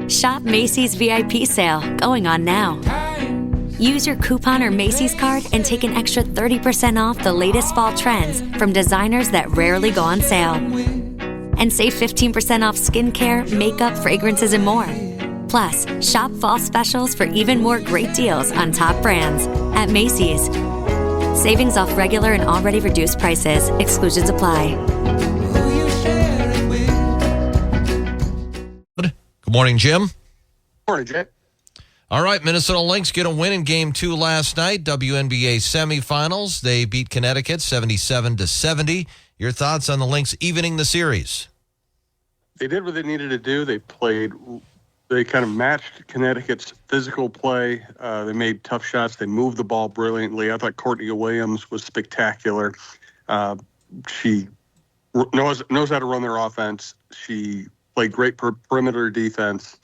Shop Macy's VIP sale, going on now. Use your coupon or Macy's card and take an extra 30% off the latest fall trends from designers that rarely go on sale. And save 15% off skincare, makeup, fragrances, and more. Plus, shop fall specials for even more great deals on top brands at Macy's. Savings off regular and already reduced prices. Exclusions apply. Good morning, Jim. Morning, Jay. All right, Minnesota Lynx get a win in Game 2 last night, WNBA semifinals. They beat Connecticut 77-70. Your thoughts on the Lynx evening the series? They did what they needed to do. They kind of matched Connecticut's physical play. They made tough shots. They moved the ball brilliantly. I thought Courtney Williams was spectacular. She knows how to run their offense. She played great perimeter defense.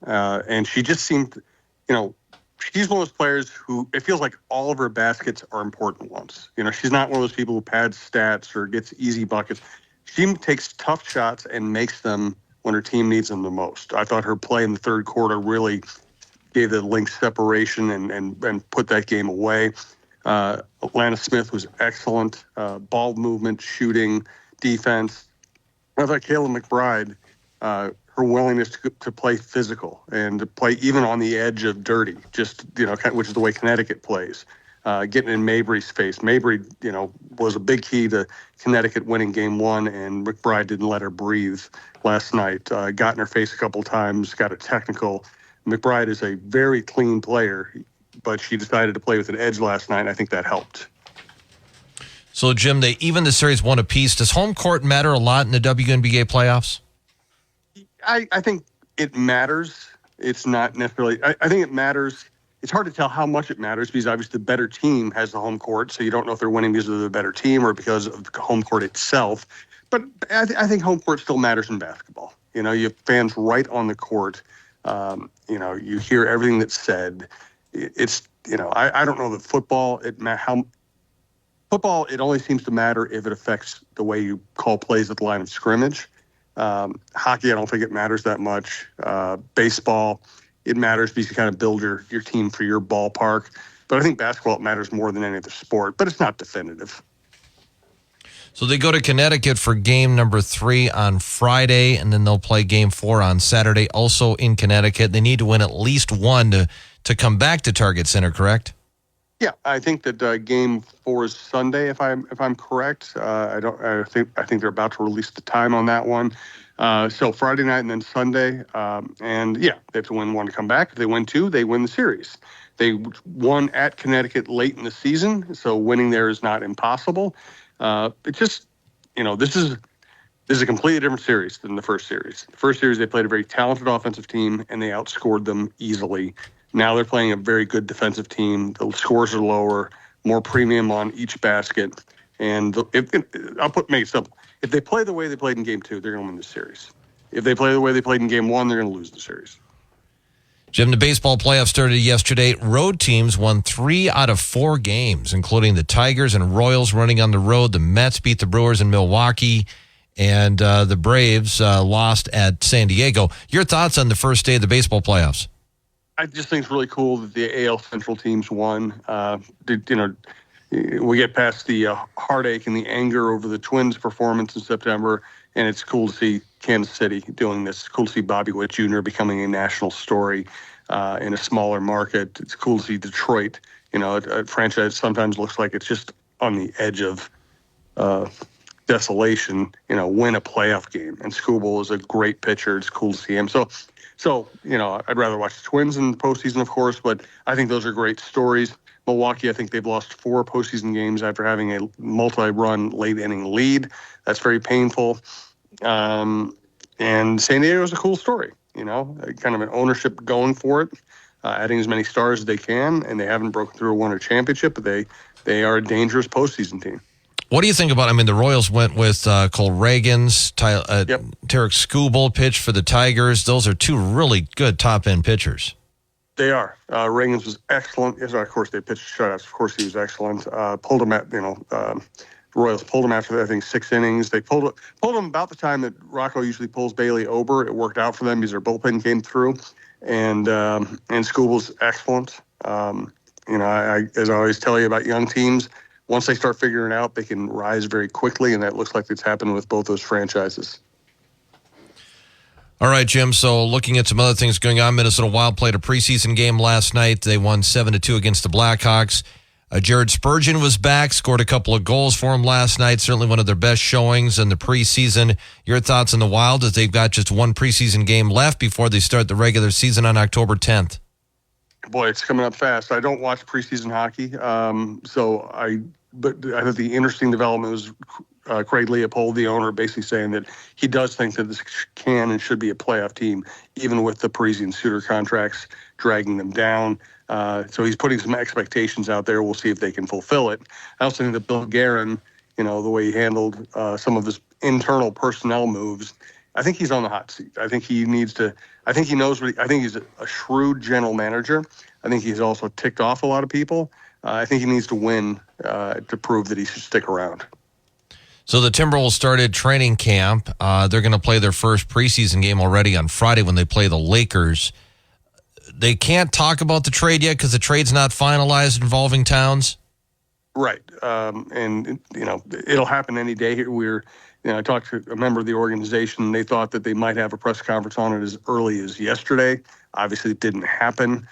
And she just seemed, she's one of those players who it feels like all of her baskets are important ones. She's not one of those people who pads stats or gets easy buckets. She takes tough shots and makes them when her team needs them the most. I thought her play in the third quarter really gave the Lynx separation and put that game away. Atlanta Smith was excellent. Ball movement, shooting, defense. I thought Kayla McBride, her willingness to play physical and to play even on the edge of dirty, which is the way Connecticut plays. Getting in Mabry's face. Mabry, was a big key to Connecticut winning Game 1, and McBride didn't let her breathe last night. Got in her face a couple times, got a technical. McBride is a very clean player, but she decided to play with an edge last night, and I think that helped. So, Jim, they even the series one apiece. Does home court matter a lot in the WNBA playoffs? I think it matters. It's not necessarily. I think it matters. It's hard to tell how much it matters because obviously the better team has the home court, so you don't know if they're winning because of the better team or because of the home court itself. But I think home court still matters in basketball. You have fans right on the court. You hear everything that's said. It's I don't know that football. Football it only seems to matter if it affects the way you call plays at the line of scrimmage. Hockey, I don't think it matters that much. Baseball, it matters because you kind of build your team for your ballpark. But I think basketball, it matters more than any other sport, but it's not definitive. So they go to Connecticut for game number 3 on Friday, and then they'll play game 4 on Saturday, also in Connecticut. They need to win at least one to come back to Target Center, correct? Yeah, I think that game 4 is Sunday, if I'm correct. I think they're about to release the time on that one. So Friday night and then Sunday, they have to win one to come back. If they win 2, they win the series. They won at Connecticut late in the season, so winning there is not impossible. It's just, this is a completely different series than the first series. The first series, they played a very talented offensive team, and they outscored them easily. Now they're playing a very good defensive team. The scores are lower, more premium on each basket. And make it simple. If they play the way they played in Game 2, they're going to win the series. If they play the way they played in Game 1, they're going to lose the series. Jim, the baseball playoffs started yesterday. Road teams won 3 out of 4 games, including the Tigers and Royals running on the road. The Mets beat the Brewers in Milwaukee, and the Braves lost at San Diego. Your thoughts on the first day of the baseball playoffs? I just think it's really cool that the AL Central teams won. We get past the heartache and the anger over the Twins' performance in September, and it's cool to see Kansas City doing this. It's cool to see Bobby Witt Jr. becoming a national story in a smaller market. It's cool to see Detroit, a franchise sometimes looks like it's just on the edge of desolation, win a playoff game. And Skubal is a great pitcher. It's cool to see him. So, I'd rather watch the Twins in the postseason, of course, but I think those are great stories. Milwaukee, I think they've lost 4 postseason games after having a multi-run late-inning lead. That's very painful. And San Diego is a cool story, kind of an ownership going for it, adding as many stars as they can, and they haven't broken through a winter championship, but they are a dangerous postseason team. What do you think about, the Royals went with Cole Reagans, Tarek Skubal pitched for the Tigers. Those are 2 really good top-end pitchers. They are. Reagans was excellent. Yes, of course, they pitched shutouts. Of course, he was excellent. Pulled him at, The Royals pulled him after, I think, 6 innings. They pulled him about the time that Rocco usually pulls Bailey Ober. It worked out for them because their bullpen came through, and Scooble's excellent. As I always tell you about young teams, once they start figuring it out, they can rise very quickly, and that looks like it's happened with both those franchises. All right, Jim, so looking at some other things going on, Minnesota Wild played a preseason game last night. They won 7-2 against the Blackhawks. Jared Spurgeon was back, scored a couple of goals for him last night, certainly one of their best showings in the preseason. Your thoughts on the Wild as they've got just one preseason game left before they start the regular season on October 10th? Boy, it's coming up fast. I don't watch preseason hockey, but I think the interesting development was Craig Leopold, the owner, basically saying that he does think that this can and should be a playoff team, even with the Parisi and Suter contracts dragging them down. So he's putting some expectations out there. We'll see if they can fulfill it. I also think that Bill Guerin, the way he handled some of his internal personnel moves, I think he's on the hot seat. I think he knows I think he's a shrewd general manager. I think he's also ticked off a lot of people. I think he needs to win to prove that he should stick around. So the Timberwolves started training camp. They're going to play their first preseason game already on Friday when they play the Lakers. They can't talk about the trade yet because the trade's not finalized involving Towns. Right. It'll happen any day. I talked to a member of the organization. They thought that they might have a press conference on it as early as yesterday. Obviously, it didn't happen.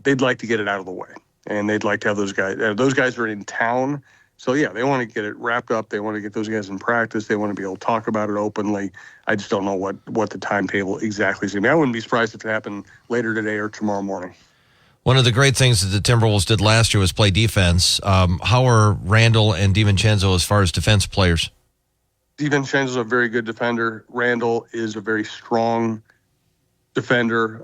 They'd like to get it out of the way, and they'd like to have those guys. Those guys are in town. So, yeah, they want to get it wrapped up. They want to get those guys in practice. They want to be able to talk about it openly. I just don't know what the timetable exactly is going to be. I wouldn't be surprised if it happened later today or tomorrow morning. One of the great things that the Timberwolves did last year was play defense. How are Randall and DiVincenzo as far as defense players? DiVincenzo is a very good defender. Randall is a very strong defender.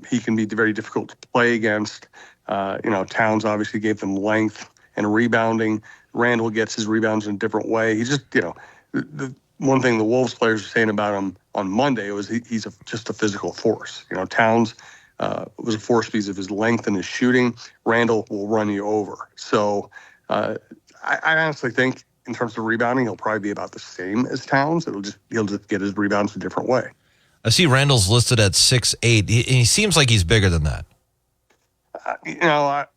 He can be very difficult to play against. Towns obviously gave them length and rebounding. Randall gets his rebounds in a different way. He's just, the one thing the Wolves players were saying about him on Monday was he's just a physical force. Towns was a force because of his length and his shooting. Randall will run you over. So I honestly think in terms of rebounding, he'll probably be about the same as Towns. He'll just get his rebounds a different way. I see Randall's listed at 6'8". He seems like he's bigger than that.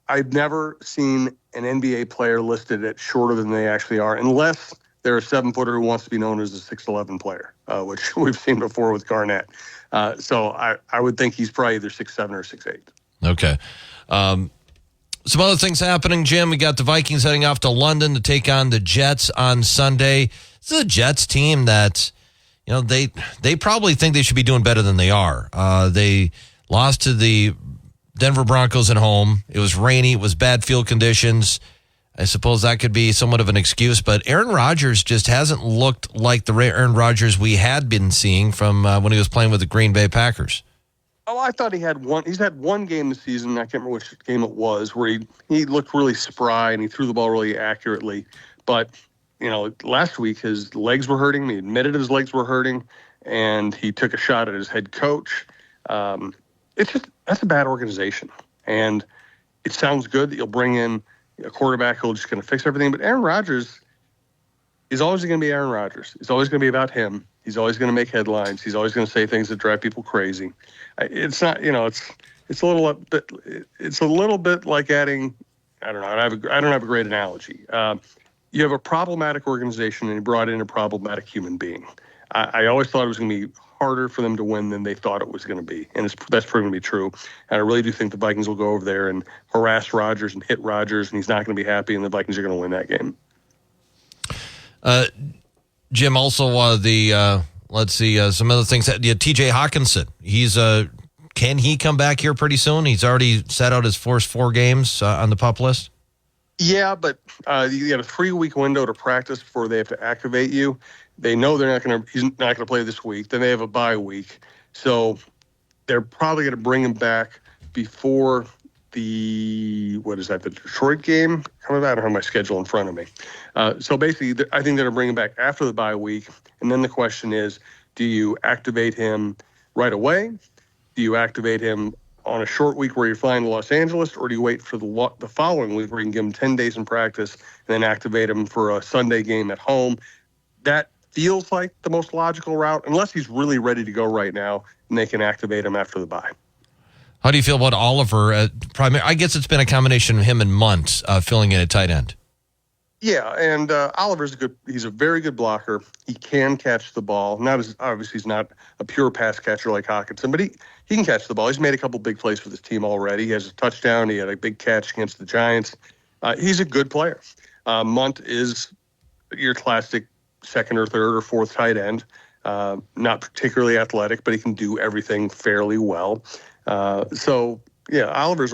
I've never seen an NBA player listed at shorter than they actually are, unless they're a 7-footer who wants to be known as a 6'11" player, which we've seen before with Garnett. So I would think he's probably either 6'7" or 6'8". Okay. Some other things happening, Jim. We got the Vikings heading off to London to take on the Jets on Sunday. This is a Jets team that, they probably think they should be doing better than they are. They lost to the Denver Broncos at home. It was rainy. It was bad field conditions. I suppose that could be somewhat of an excuse, but Aaron Rodgers just hasn't looked like the Aaron Rodgers we had been seeing from when he was playing with the Green Bay Packers. Oh, I thought he's had one game this season, I can't remember which game it was, where he looked really spry and he threw the ball really accurately. But, last week his legs were hurting. He admitted his legs were hurting, and he took a shot at his head coach. That's a bad organization. And it sounds good that you'll bring in a quarterback who's just going to fix everything. But Aaron Rodgers is always going to be Aaron Rodgers. It's always going to be about him. He's always going to make headlines. He's always going to say things that drive people crazy. It's not, it's a little bit like adding, I don't know, I don't have a great analogy. You have a problematic organization and you brought in a problematic human being. I always thought it was going to be harder for them to win than they thought it was going to be. And that's proven to be true. And I really do think the Vikings will go over there and harass Rodgers and hit Rodgers, and he's not going to be happy, and the Vikings are going to win that game. Jim, also some other things. TJ Hawkinson, can he come back here pretty soon? He's already set out his first 4 games on the PUP list. Yeah, but you got a 3-week window to practice before they have to activate you. They know he's not going to play this week. Then they have a bye week. So they're probably going to bring him back before the Detroit game? I don't have my schedule in front of me. So basically, I think they're going to bring him back after the bye week. And then the question is, do you activate him right away? Do you activate him on a short week where you're flying to Los Angeles, or do you wait for the following week where you can give him 10 days in practice and then activate him for a Sunday game at home? That feels like the most logical route, unless he's really ready to go right now, and they can activate him after the bye. How do you feel about Oliver? I guess it's been a combination of him and Munt filling in at tight end. Yeah, and Oliver's he's a very good blocker. He can catch the ball. Obviously, he's not a pure pass catcher like Hockenson, but he can catch the ball. He's made a couple big plays for this team already. He has a touchdown. He had a big catch against the Giants. He's a good player. Munt is your classic second or third or fourth tight end. Not particularly athletic, but he can do everything fairly well. Oliver's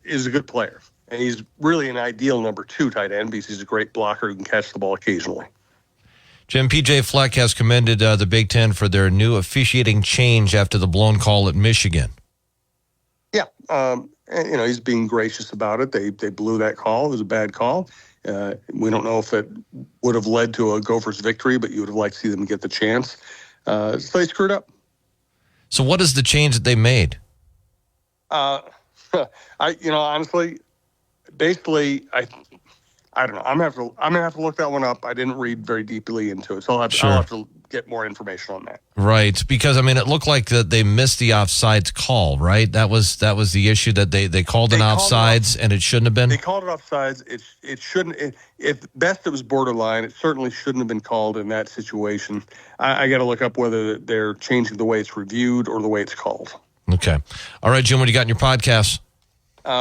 is a good player, and he's really an ideal number 2 tight end because he's a great blocker who can catch the ball occasionally. Jim, P.J. Fleck has commended the Big Ten for their new officiating change after the blown call at Michigan. Yeah, and, he's being gracious about it. They blew that call. It was a bad call. We don't know if it would have led to a Gophers victory, but you would have liked to see them get the chance. So they screwed up. So what is the change that they made? Honestly, basically, I don't know. I'm gonna have to look that one up. I didn't read very deeply into it, so I'll have to get more information on that. Right, because it looked like that they missed the offsides call. Right, that was the issue, that they called an offsides and it shouldn't have been. They called it offsides. It shouldn't. At best, it was borderline. It certainly shouldn't have been called in that situation. I got to look up whether they're changing the way it's reviewed or the way it's called. Okay, all right, Jim. What do you got in your podcast?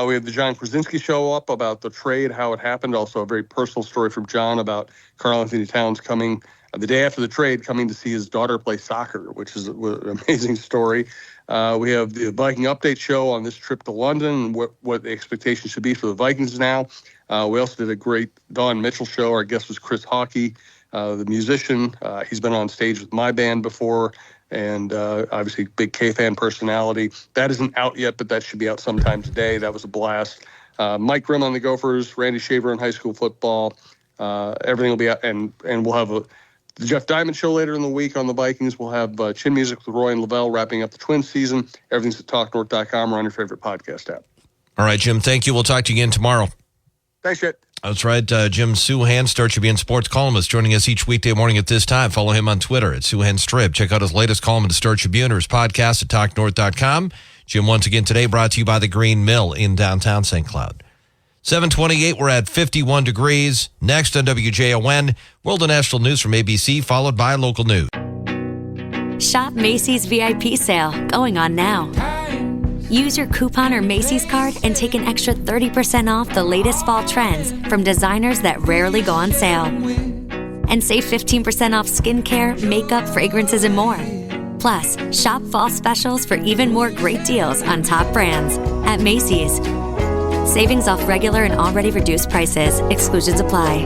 We have the John Krasinski show up about the trade, how it happened. Also, a very personal story from John about Karl-Anthony Towns coming the day after the trade, coming to see his daughter play soccer, which is an amazing story. We have the Viking update show on this trip to London, what the expectations should be for the Vikings now. We also did a great Don Mitchell show. Our guest was Chris Hockey, the musician. He's been on stage with my band before, and obviously big K-fan personality. That isn't out yet, but that should be out sometime today. That was a blast. Mike Grimm on the Gophers, Randy Shaver on high school football. Everything will be out, and we'll have the Jeff Diamond show later in the week on the Vikings. We'll have Chin Music with Roy and Lavelle wrapping up the Twins season. Everything's at TalkNorth.com or on your favorite podcast app. All right, Jim, thank you. We'll talk to you again tomorrow. Thanks, Chet. That's right. Jim Souhan, Star Tribune sports columnist, joining us each weekday morning at this time. Follow him on Twitter at Souhan Strib. Check out his latest column in the Star Tribune or his podcast at TalkNorth.com. Jim, once again today, brought to you by the Green Mill in downtown St. Cloud. 7:28, we're at 51 degrees. Next on WJON, world and national news from ABC, followed by local news. Shop Macy's VIP sale, going on now. Use your coupon or Macy's card and take an extra 30% off the latest fall trends from designers that rarely go on sale. And save 15% off skincare, makeup, fragrances, and more. Plus, shop fall specials for even more great deals on top brands at Macy's. Savings off regular and already reduced prices. Exclusions apply.